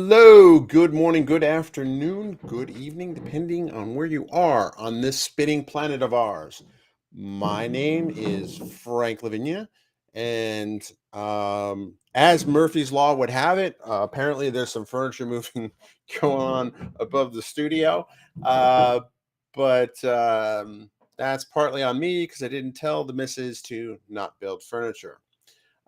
Hello, good morning, good afternoon, good evening, depending on where you are on this spinning planet of ours. My name is Frank Lavinia, and as Murphy's Law would have it, apparently there's some furniture moving going on above the studio. Uh, but that's partly on me because I didn't tell the missus to not build furniture.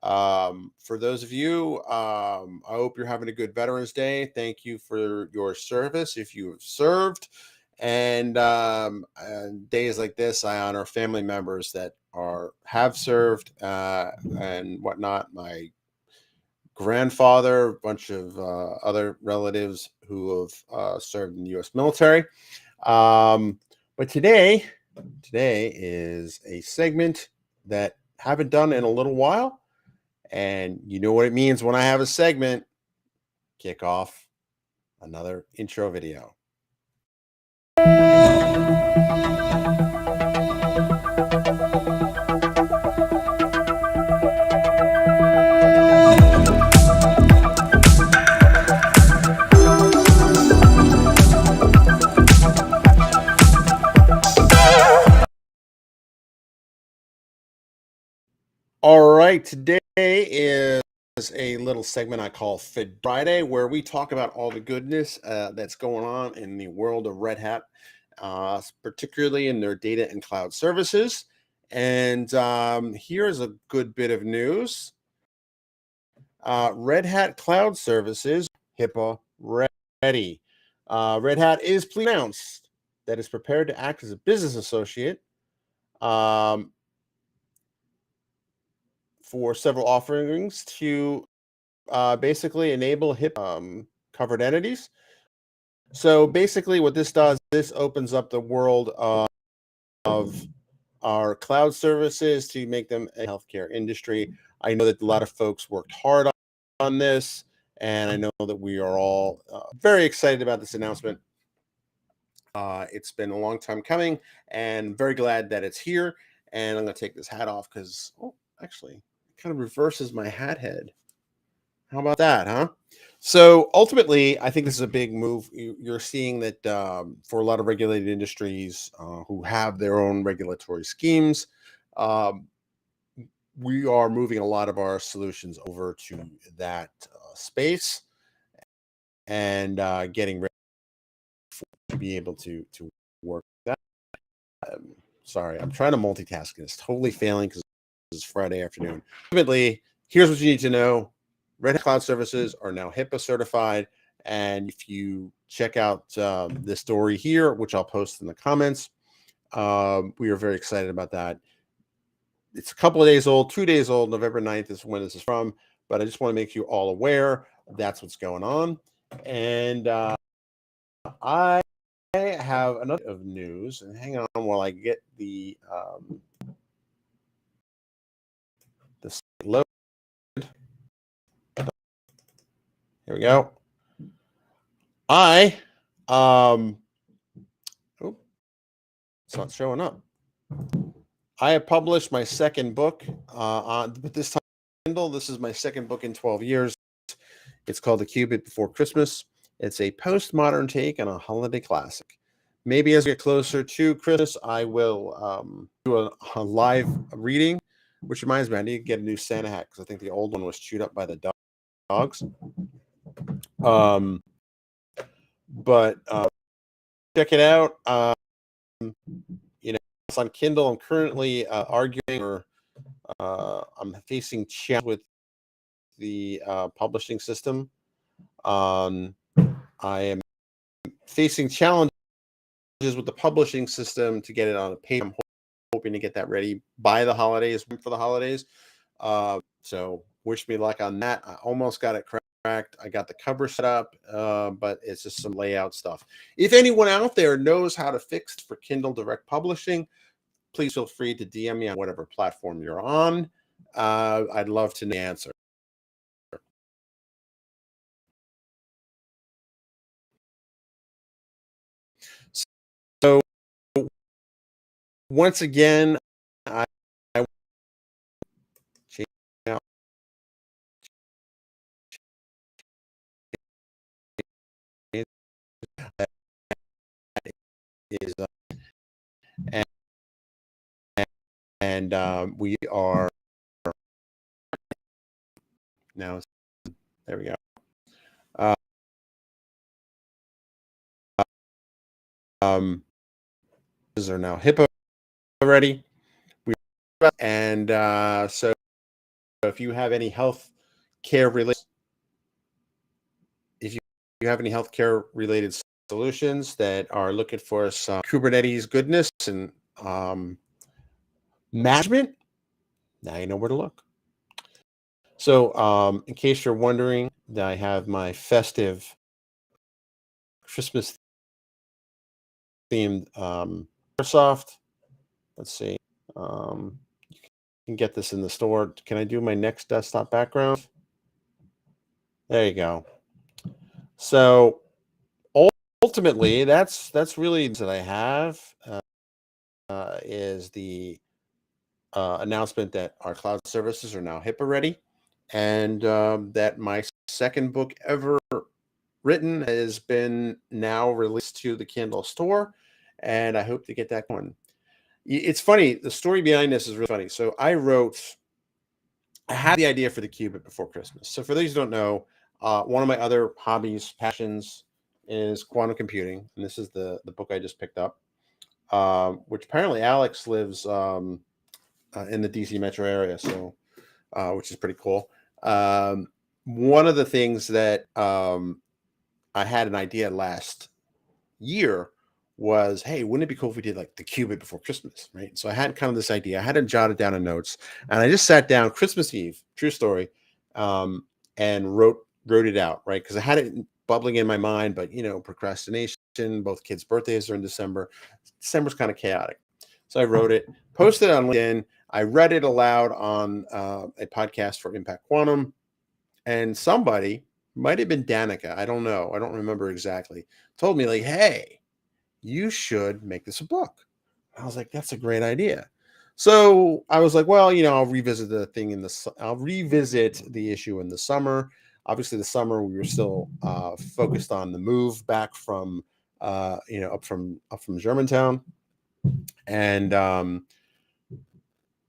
For those of you, I hope you're having a good Veterans Day. Thank you for your service if you have served. And days like this, I honor family members that have served and whatnot. My grandfather, a bunch of other relatives who have served in the U.S. military. Um, but today is a segment that haven't done in a little while. And you know what it means when I have a segment, kick off another intro video. All right, today is a little segment I call Fed Friday, where we talk about all the goodness that's going on in the world of Red Hat, particularly in their data and cloud services. And here's a good bit of news. Red Hat Cloud Services, HIPAA ready. Red Hat is pleased to announce that it's prepared to act as a business associate for several offerings to basically enable HIPAA covered entities. So basically what this does, this opens up the world of our cloud services to make them a healthcare industry. I know that a lot of folks worked hard on this, and I know that we are all very excited about this announcement. It's been a long time coming, and very glad that it's here. And I'm going to take this hat off because, oh, actually, it kind of reverses my hat head. How about that, huh? So ultimately, I think this is a big move. You're seeing that for a lot of regulated industries who have their own regulatory schemes, um, we are moving a lot of our solutions over to that space and getting ready to be able to work that. Sorry, I'm trying to multitask. It's totally failing because it's Friday afternoon. Ultimately, here's what you need to know. Red Hat Cloud Services are now HIPAA certified. And if you check out the story here, which I'll post in the comments, we are very excited about that. It's a couple of days old, 2 days old. November 9th is when this is from. But I just want to make you all aware that's what's going on. And I have another of news. And hang on while I get the load. Here we go. Oh, it's not showing up. I have published my second book but this time Kindle. This is my second book in 12 years. It's called The Qubit Before Christmas. It's a postmodern take on a holiday classic. Maybe as we get closer to Christmas, I will do a live reading, which reminds me, I need to get a new Santa hat because I think the old one was chewed up by the dogs. But check it out. It's on Kindle. I'm currently arguing, or I'm facing challenge with the publishing system. I am facing challenges with the publishing system to get it on a page. I'm hoping to get that ready by the holidays, for the holidays. So wish me luck on that. I almost got it cracked. I got the cover set up, but it's just some layout stuff. If anyone out there knows how to fix for Kindle Direct Publishing, please feel free to DM me on whatever platform you're on. I'd love to know the answer. So once again, I change out is and, we are now. There we go. Uh, are now HIPAA ready. And so if you have any health care related, if you have any healthcare related solutions that are looking for some Kubernetes goodness and management, now you know where to look. So in case you're wondering, I have my festive Christmas themed Microsoft. Let's see. You can get this in the store. Can I do my next desktop background? There you go. So ultimately, that's really that I have is the announcement that our cloud services are now HIPAA ready, and that my second book ever written has been now released to the Kindle store, and I hope to get that going. It's funny. The story behind this is really funny. So I had the idea for the Qubit before Christmas. So for those who don't know, one of my other hobbies, passions, is quantum computing, and this is the book I just picked up, which apparently Alex lives in the DC metro area, so which is pretty cool. One of the things that I had an idea last year was, hey, wouldn't it be cool if we did like the Qubit before Christmas, right? So I had kind of this idea. I had it jotted down in notes, and I just sat down Christmas Eve, true story, and wrote it out, right? Because I had it bubbling in my mind, but procrastination. Both kids' birthdays are in December. December's kind of chaotic, so I wrote it, posted it on LinkedIn. I read it aloud on a podcast for Impact Quantum, and somebody, might have been Danica, I don't know, I don't remember exactly, told me like, hey, you should make this a book. I was like, that's a great idea. So I was like, well, I'll revisit the issue in the summer. Obviously, the summer we were still focused on the move back from up from Germantown, and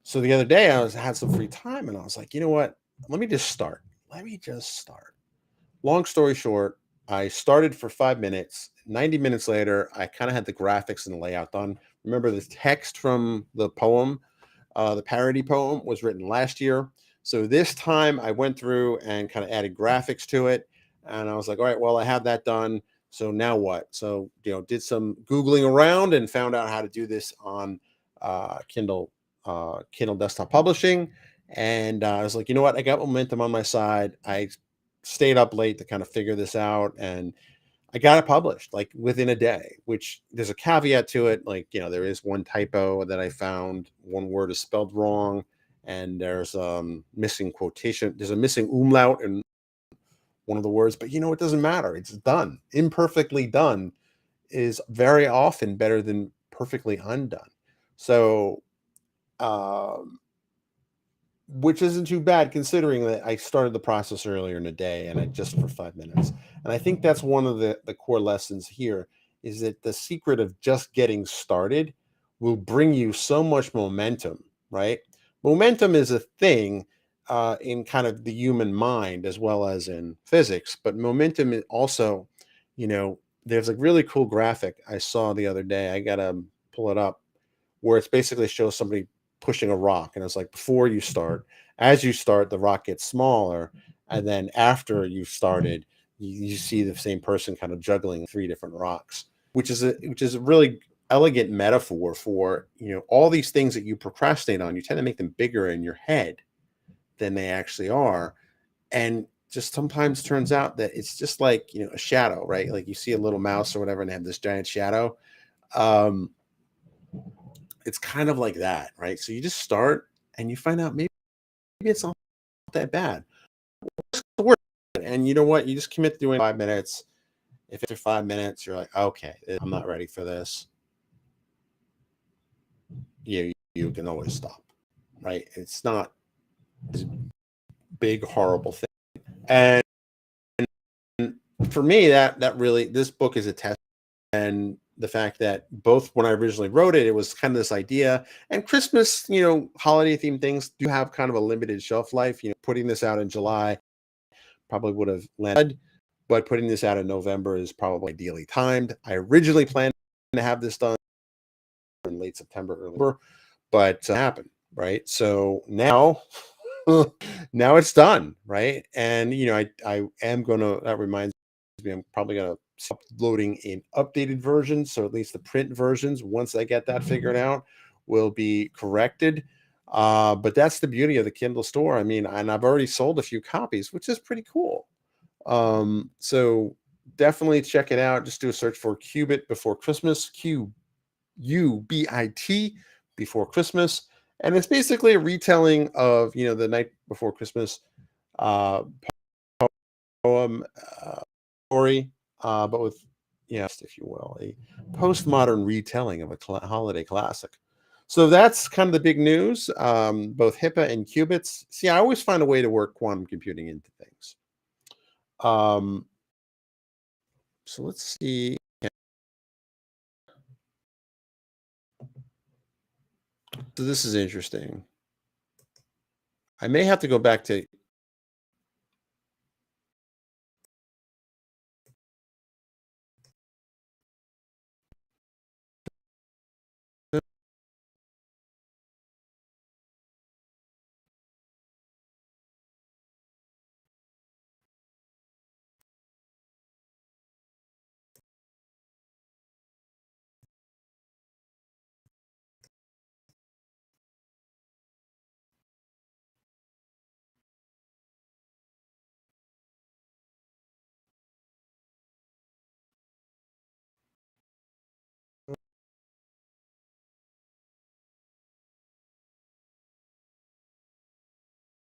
so the other day I had some free time, and I was like, you know what? Let me just start. Long story short, I started for 5 minutes. 90 minutes later, I kind of had the graphics and the layout done. Remember, the text from the poem, the parody poem, was written last year. So this time I went through and kind of added graphics to it. And I was like, all right, well, I have that done. So now what? So, did some Googling around and found out how to do this on Kindle desktop publishing. And I was like, you know what? I got momentum on my side. I stayed up late to kind of figure this out, and I got it published like within a day, which there's a caveat to it. Like, there is one typo that I found. One word is spelled wrong, and there's missing quotation. There's a missing umlaut in one of the words, but it doesn't matter. It's done. Imperfectly done is very often better than perfectly undone. So, which isn't too bad considering that I started the process earlier in the day and I just for 5 minutes. And I think that's one of the core lessons here, is that the secret of just getting started will bring you so much momentum, right? Momentum is a thing in kind of the human mind as well as in physics, but momentum is also, there's a really cool graphic I saw the other day. I got to pull it up, where it's basically shows somebody pushing a rock, and it's like, before you start, as you start, the rock gets smaller, and then after you've started, you see the same person kind of juggling 3 different rocks, which is a really elegant metaphor for all these things that you procrastinate on. You tend to make them bigger in your head than they actually are, and just sometimes turns out that it's just like a shadow, right? Like you see a little mouse or whatever and they have this giant shadow. It's kind of like that, right? So you just start and you find out maybe it's not that bad. And you know what? You just commit to doing 5 minutes. If after 5 minutes you're like, okay, I'm not ready for this, you can always stop, right? It's not this big horrible thing. And for me, that really, this book is a test and the fact that both when I originally wrote it, it was kind of this idea, and Christmas, holiday themed things do have kind of a limited shelf life. Putting this out in July probably would have landed, but putting this out in November is probably ideally timed. I originally planned to have this done in late September, early November, but happened, right? So now, now it's done, right? And I am gonna. That reminds me, I'm probably gonna stop loading in updated versions, so at least the print versions, once I get that figured out, will be corrected. But that's the beauty of the Kindle store. I mean, and I've already sold a few copies, which is pretty cool. So definitely check it out. Just do a search for Qubit Before Christmas, Qubit Before Christmas. And it's basically a retelling of, the Night Before Christmas uh, poem story, but with, if you will, a postmodern retelling of a holiday classic. So that's kind of the big news, both HIPAA and qubits. See, I always find a way to work quantum computing into things. Um, so let's see. So this is interesting. I may have to go back to